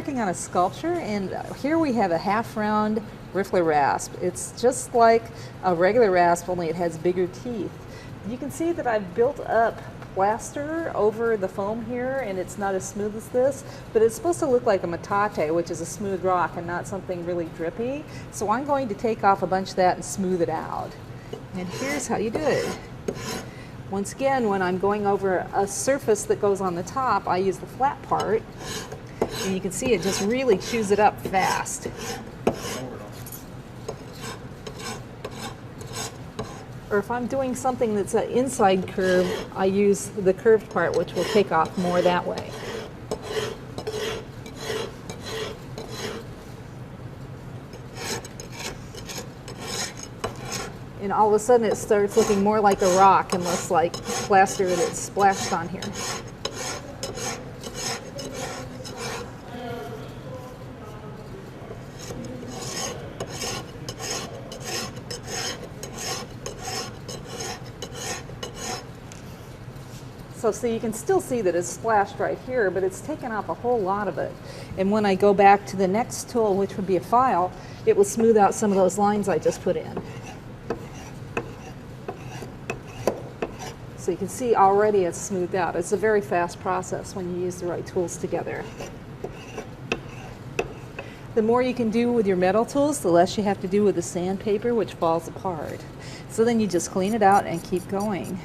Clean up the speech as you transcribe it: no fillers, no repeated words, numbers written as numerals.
working on a sculpture, and here we have a half-round riffler rasp. It's just like a regular rasp, only it has bigger teeth. You can see that I've built up plaster over the foam here, and it's not as smooth as this, but it's supposed to look like a metate, which is a smooth rock and not something really drippy. So I'm going to take off a bunch of that and smooth it out. And here's how you do it. Once again, when I'm going over a surface that goes on the top, I use the flat part, and you can see it just really chews it up fast. Or if I'm doing something that's an inside curve, I use the curved part, which will take off more that way. And all of a sudden it starts looking more like a rock and less like plaster that's splashed on here. So you can still see that it's splashed right here, but it's taken off a whole lot of it. And when I go back to the next tool, which would be a file, it will smooth out some of those lines I just put in. So you can see already it's smoothed out. It's a very fast process when you use the right tools together. The more you can do with your metal tools, the less you have to do with the sandpaper, which falls apart. So then you just clean it out and keep going.